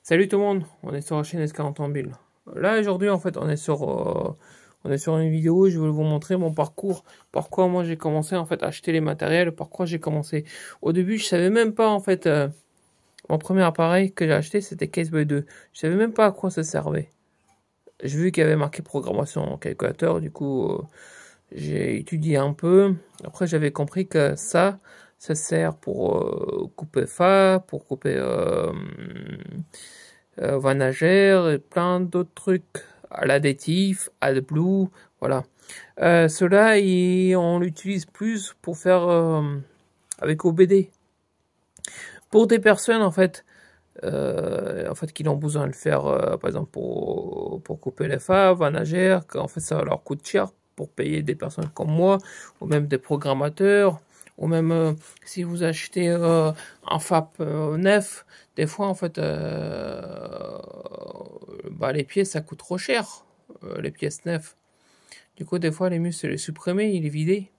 Salut tout le monde, on est sur la chaîne S40 Build. Là aujourd'hui en fait on est sur une vidéo où je vais vous montrer mon parcours, pourquoi moi j'ai commencé en fait à acheter les matériels, pourquoi j'ai commencé. Au début je savais même pas en fait, mon premier appareil que j'ai acheté c'était Caseboy 2, je savais même pas à quoi ça servait. J'ai vu qu'il y avait marqué programmation en calculateur, du coup j'ai étudié un peu, après j'avais compris que ça sert pour couper Fa, pour couper Vanagère et plein d'autres trucs, à l'additif, AdBlue, voilà. Cela, on l'utilise plus pour faire avec OBD. Pour des personnes en fait qui ont besoin de le faire, par exemple pour couper les faves, Vanagère, qu'en fait ça leur coûte cher pour payer des personnes comme moi, ou même des programmateurs, ou même si vous achetez un FAP neuf, des fois en fait les pièces ça coûte trop cher, les pièces neuves. Du coup des fois les muscles les supprimer, il est vidé.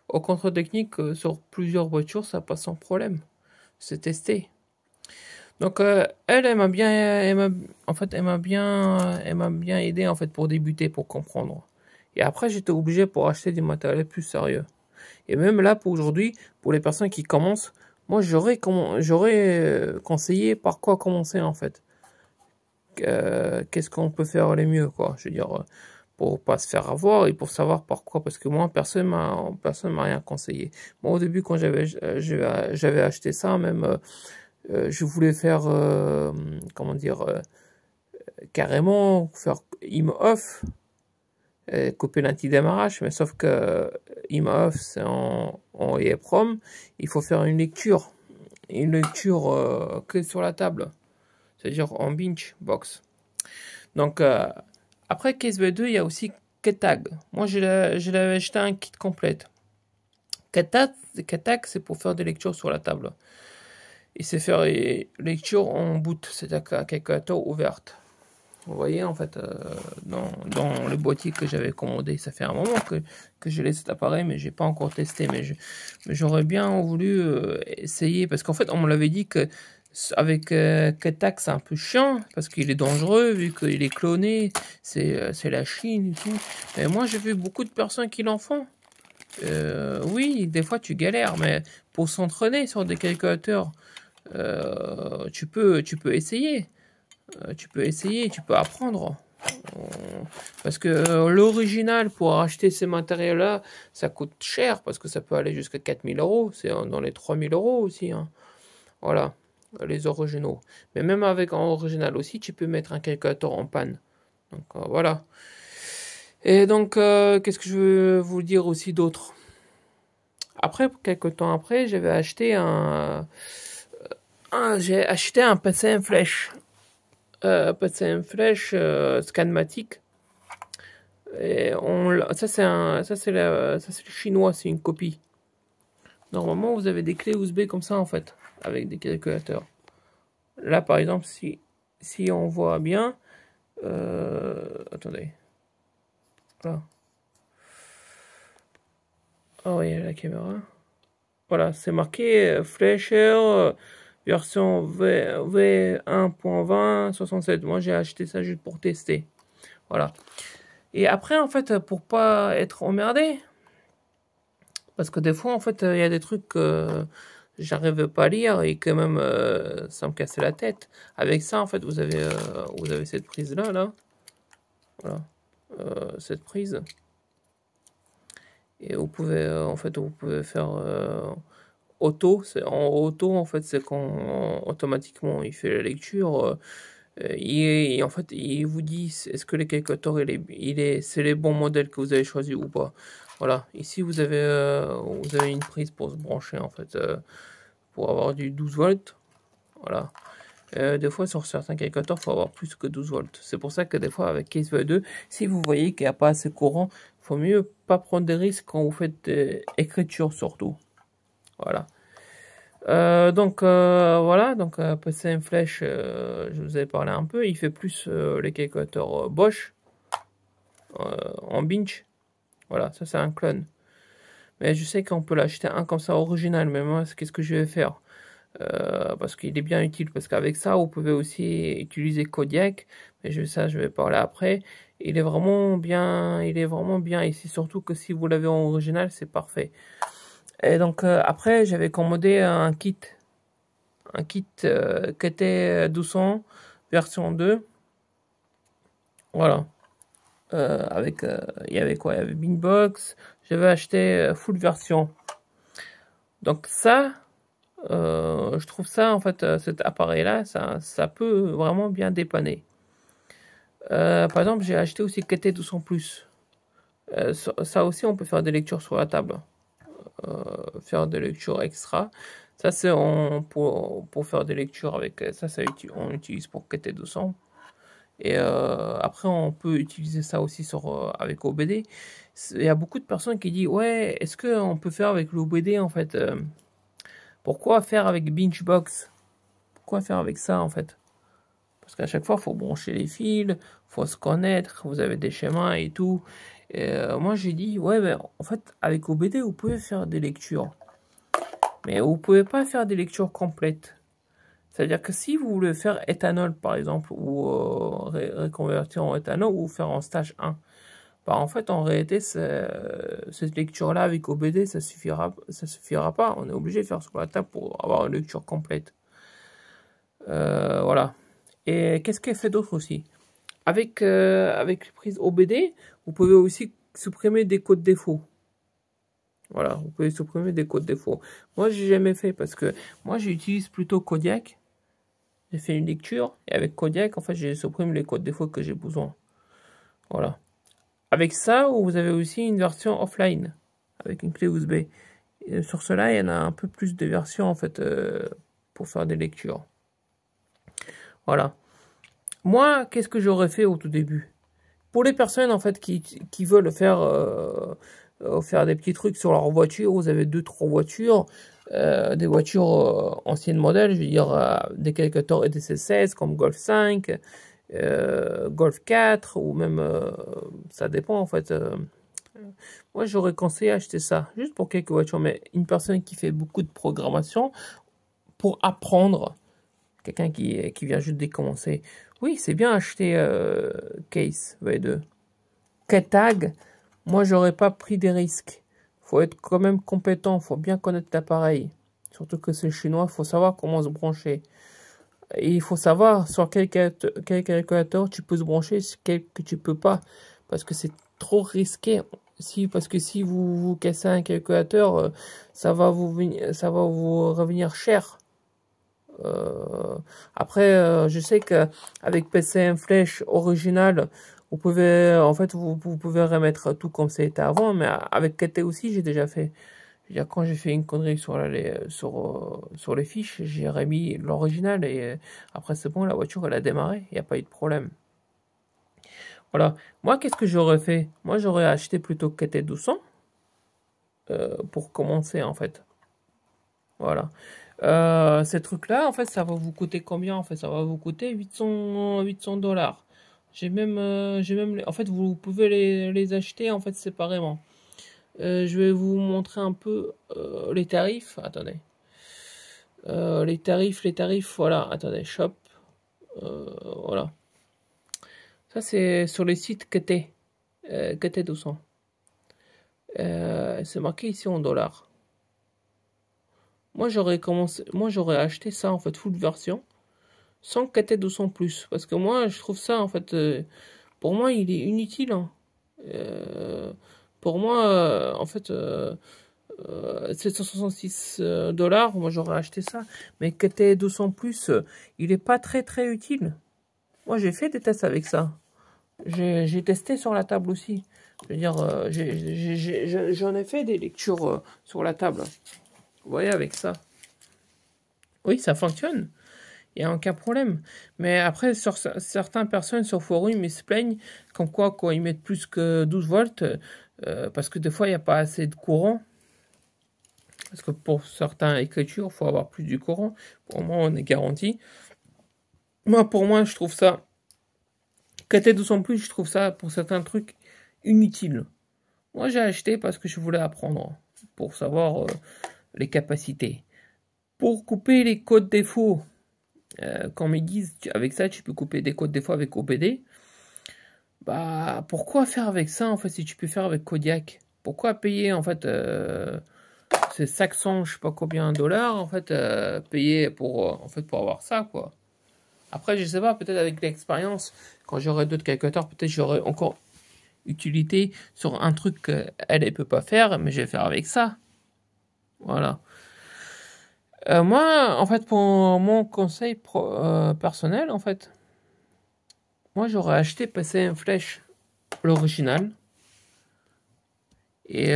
Au contrôle technique sur plusieurs voitures ça passe sans problème, c'est testé. Donc elle m'a bien, elle m'a bien aidé en fait pour débuter, pour comprendre. Et après j'étais obligé pour acheter des matériels plus sérieux. Et même là pour aujourd'hui, pour les personnes qui commencent, moi j'aurais conseillé par quoi commencer en fait. Qu'est-ce qu'on peut faire le mieux quoi. Je veux dire pour pas se faire avoir et pour savoir par quoi, parce que moi personne m'a rien conseillé. Moi au début quand j'avais acheté ça même. Je voulais faire, comment dire, carrément faire IM-OFF, couper l'anti-démarrage, mais sauf que IM-OFF c'est en EEPROM, il faut faire une lecture que sur la table, c'est-à-dire en bench box. Donc après Caseboy 2, il y a aussi KETAG. Moi je l'avais acheté un kit complète. KETAG c'est pour faire des lectures sur la table. Et c'est faire lecture en boot, c'est-à-dire qu'à calculateur ouverte. Vous voyez, en fait, dans le boîtier que j'avais commandé, ça fait un moment que j'ai laissé cet appareil, mais j'ai pas encore testé. Mais j'aurais bien voulu essayer, parce qu'en fait, on me l'avait dit que avec Ketak, c'est un peu chiant, parce qu'il est dangereux, vu qu'il est cloné, c'est la Chine et tout. Mais moi, j'ai vu beaucoup de personnes qui l'en font. Oui, des fois, tu galères, mais pour s'entraîner sur des calculateurs, tu peux essayer. Tu peux apprendre. Parce que l'original pour acheter ces matériels-là, ça coûte cher, parce que ça peut aller jusqu'à 4000 euros. C'est dans les 3000 euros aussi. Hein. Voilà, les originaux. Mais même avec un original aussi, tu peux mettre un calculateur en panne. Donc voilà. Et donc, qu'est-ce que je veux vous dire aussi d'autre? Après, quelques temps après, j'ai acheté un PCM Flash. PCM Flash Scanmatic. Et ça c'est le chinois, c'est une copie. Normalement, vous avez des clés USB comme ça en fait, avec des calculateurs. Là, par exemple, si on voit bien, attendez. Là. Ah oui, la caméra. Voilà, c'est marqué Flasher version V1.20 67. Moi, j'ai acheté ça juste pour tester. Voilà. Et après, en fait, pour pas être emmerdé, parce que des fois, en fait, il y a des trucs que j'arrive pas à lire et que même ça me cassait la tête. Avec ça, en fait, vous avez cette prise-là, là. Voilà. Cette prise. Et vous pouvez, en fait, vous pouvez faire auto. En auto, en fait, c'est quand automatiquement il fait la lecture. Et en fait, il vous dit est-ce que les calculateurs, c'est les bons modèles que vous avez choisi ou pas. Voilà, ici vous avez une prise pour se brancher en fait, pour avoir du 12 volts. Voilà. Des fois sur certains calculateurs, il faut avoir plus que 12 volts. C'est pour ça que des fois avec Caseboy 2, si vous voyez qu'il n'y a pas assez courant, il faut mieux pas prendre des risques quand vous faites écriture surtout. Voilà. Voilà, donc PCM Flash, je vous ai parlé un peu, il fait plus les calculateurs Bosch en bench. Voilà, ça c'est un clone. Mais je sais qu'on peut l'acheter un comme ça original, mais moi, qu'est-ce que je vais faire? parce qu'il est bien utile. Parce qu'avec ça, vous pouvez aussi utiliser Kodiak, mais ça, je vais parler après. Il est vraiment bien, et c'est surtout que si vous l'avez en original, c'est parfait. Et donc après, j'avais commandé un kit KT 1200 version 2. Voilà. Avec, il y avait quoi? Il y avait Beanbox. J'avais acheté full version. Donc ça, je trouve ça, en fait, cet appareil-là, ça peut vraiment bien dépanner. Par exemple, j'ai acheté aussi KT 1200 Plus. Ça aussi, on peut faire des lectures sur la table. Faire des lectures extra. Ça, c'est pour faire des lectures avec ça, on utilise pour KT 200. Et après, on peut utiliser ça aussi avec OBD. Il y a beaucoup de personnes qui disent, ouais, est-ce qu'on peut faire avec l'OBD en fait? Pourquoi faire avec Benchbox? Pourquoi faire avec ça en fait? Parce qu'à chaque fois, il faut brancher les fils, faut se connaître, vous avez des schémas et tout. Et moi, j'ai dit, ouais, mais en fait, avec OBD, vous pouvez faire des lectures. Mais vous pouvez pas faire des lectures complètes. C'est-à-dire que si vous voulez faire éthanol, par exemple, ou reconvertir en éthanol, ou faire en stage 1, bah, en fait, en réalité, cette lecture-là avec OBD, ça suffira pas. On est obligé de faire sur la table pour avoir une lecture complète. Voilà. Et qu'est-ce qu'elle fait d'autre aussi? Avec les prises OBD, vous pouvez aussi supprimer des codes défauts. Voilà, vous pouvez supprimer des codes défauts. Moi, j'ai jamais fait parce que moi, j'utilise plutôt Kodiak. J'ai fait une lecture et avec Kodiak, en fait, j'ai supprimé les codes défauts que j'ai besoin. Voilà. Avec ça, vous avez aussi une version offline avec une clé USB. Et sur cela, il y en a un peu plus de versions en fait pour faire des lectures. Voilà. Moi, qu'est-ce que j'aurais fait au tout début? Pour les personnes en fait qui veulent faire des petits trucs sur leur voiture, vous avez 2-3 voitures, des voitures anciennes modèles, je veux dire des calculateurs ETC16 comme Golf 5, Golf 4 ou même ça dépend en fait. Moi j'aurais conseillé acheter ça juste pour quelques voitures, mais une personne qui fait beaucoup de programmation pour apprendre, quelqu'un qui vient juste de commencer, oui c'est bien acheter Case V2. Tag, moi j'aurais pas pris des risques. Faut être quand même compétent, faut bien connaître l'appareil. Surtout que c'est chinois, faut savoir comment se brancher. Et il faut savoir sur quel calculateur tu peux se brancher, quel que tu peux pas. Parce que c'est trop risqué. Parce que si vous cassez un calculateur, ça va vous revenir cher. Après, je sais qu'avec PCM Flash original, vous pouvez, en fait, vous pouvez remettre tout comme c'était avant, mais avec KT aussi, j'ai déjà fait. Quand j'ai fait une connerie sur les fiches, j'ai remis l'original et après c'est bon, la voiture elle a démarré, il n'y a pas eu de problème. Voilà. Moi, qu'est-ce que j'aurais fait? Moi, j'aurais acheté plutôt KT 1200 pour commencer en fait. Voilà. Ces trucs-là, en fait, ça va vous coûter combien? En fait, ça va vous coûter 800 dollars. En fait, vous pouvez les acheter en fait séparément. Je vais vous montrer un peu les tarifs. Attendez. Les tarifs, voilà. Attendez, shop. Voilà. Ça, c'est sur les sites KT 200. C'est marqué ici en dollars. Moi, j'aurais acheté ça, en fait, full version, sans KT 200 plus. Parce que moi, je trouve ça, en fait, pour moi, il est inutile. Hein. Pour moi, en fait, 766 dollars, moi j'aurais acheté ça. Mais KT 200 plus, il est pas très très utile. Moi j'ai fait des tests avec ça. J'ai testé sur la table aussi. Je veux dire, j'en ai fait des lectures sur la table. Vous voyez avec ça. Oui, ça fonctionne. Il n'y a aucun problème. Mais après, certaines personnes sur forum, ils se plaignent comme quoi quand ils mettent plus que 12 volts, parce que des fois, il n'y a pas assez de courant. Parce que pour certaines écritures, il faut avoir plus du courant. Pour moi, on est garanti. Pour moi, je trouve ça... KT 200 plus, je trouve ça, pour certains trucs, inutile. Moi, j'ai acheté parce que je voulais apprendre, pour savoir les capacités. Pour couper les codes défauts, quand ils disent avec ça tu peux couper des codes défauts avec OBD, bah pourquoi faire avec ça en fait si tu peux faire avec Kodiak? Pourquoi payer en fait c'est 500 je sais pas combien dollars en fait payer pour en fait pour avoir ça quoi. Après je sais pas, peut-être avec l'expérience quand j'aurai d'autres calculateurs peut-être j'aurai encore utilité sur un truc qu'elle elle peut pas faire mais je vais faire avec ça. Voilà. Moi, en fait, pour mon conseil personnel, en fait, moi j'aurais acheté PC Flash, l'original. Et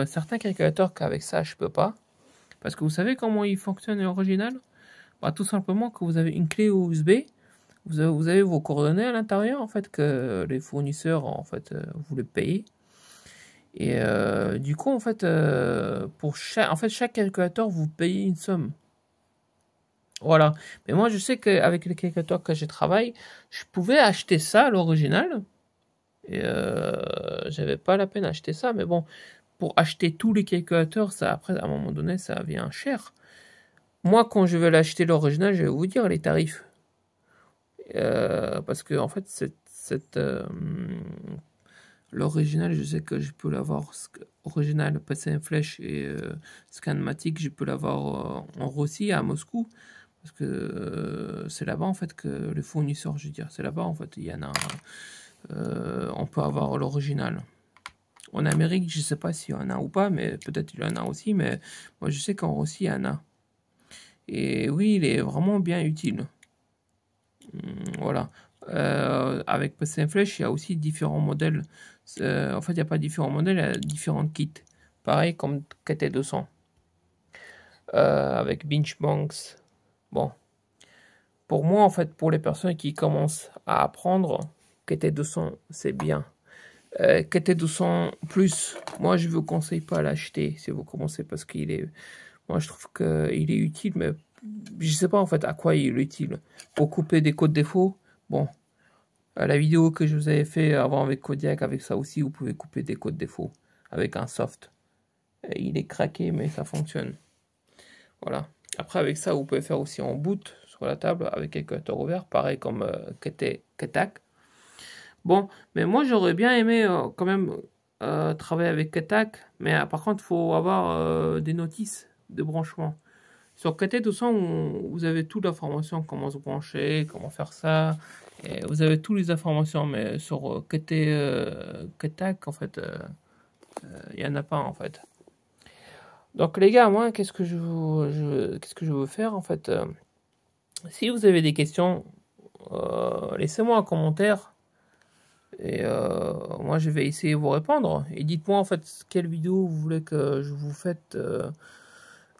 certains calculateurs qu'avec ça, je peux pas. Parce que vous savez comment il fonctionne l'original? Bah, tout simplement que vous avez une clé USB, vous avez vos coordonnées à l'intérieur, en fait, que les fournisseurs, en fait, vous les payez. Et du coup, en fait, pour chaque calculateur, vous payez une somme. Voilà. Mais moi, je sais qu'avec les calculateurs que je travaille, je pouvais acheter ça, l'original. Et j'avais pas la peine d'acheter ça. Mais bon, pour acheter tous les calculateurs, ça, après, à un moment donné, ça vient cher. Moi, quand je vais l'acheter l'original, je vais vous dire les tarifs. Parce que, en fait, l'original, je sais que je peux l'avoir original PC Flash et Scanmatic, je peux l'avoir en Russie, à Moscou. Parce que c'est là-bas en fait que les fournisseurs, je veux dire, c'est là-bas en fait, il y en a. On peut avoir l'original. En Amérique, je sais pas s'il y en a ou pas, mais peut-être il y en a aussi, mais moi je sais qu'en Russie, il y en a. Et oui, il est vraiment bien utile. Voilà. Avec PC Flash, il y a aussi différents modèles. En fait, il n'y a pas différents modèles, il y a différents kits. Pareil comme KT200. Avec Benchmarks. Bon. Pour moi, en fait, pour les personnes qui commencent à apprendre, KT200, c'est bien. KT200 plus, moi, je ne vous conseille pas à l'acheter si vous commencez parce qu'il est... Moi, je trouve qu'il est utile, mais je ne sais pas, en fait, à quoi il est utile. Pour couper des codes défauts, bon, la vidéo que je vous avais fait avant avec Kodiak, avec ça aussi, vous pouvez couper des codes défauts avec un soft. Il est craqué, mais ça fonctionne. Voilà. Après, avec ça, vous pouvez faire aussi en boot sur la table avec un calculateur ouvert, pareil comme Ketak. Bon, mais moi, j'aurais bien aimé quand même travailler avec Ketak, mais par contre, il faut avoir des notices de branchement. Sur KT200, vous avez toute l'information, comment se brancher, comment faire ça, et vous avez toutes les informations, mais sur Ketak, en fait, il n'y en a pas, en fait. Donc les gars, moi, qu'est-ce que je veux faire en fait si vous avez des questions, laissez-moi un commentaire et moi je vais essayer de vous répondre. Et dites-moi en fait quelle vidéo vous voulez que je vous fasse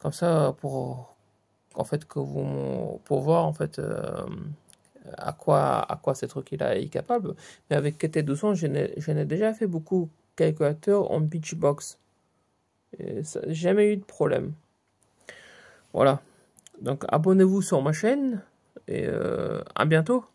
comme ça pour en fait pour voir en fait à quoi ce truc-là est capable. Mais avec KT200, je n'ai déjà fait beaucoup de calculateurs en Beachbox. Et ça n'a jamais eu de problème. Voilà. Donc abonnez-vous sur ma chaîne et à bientôt.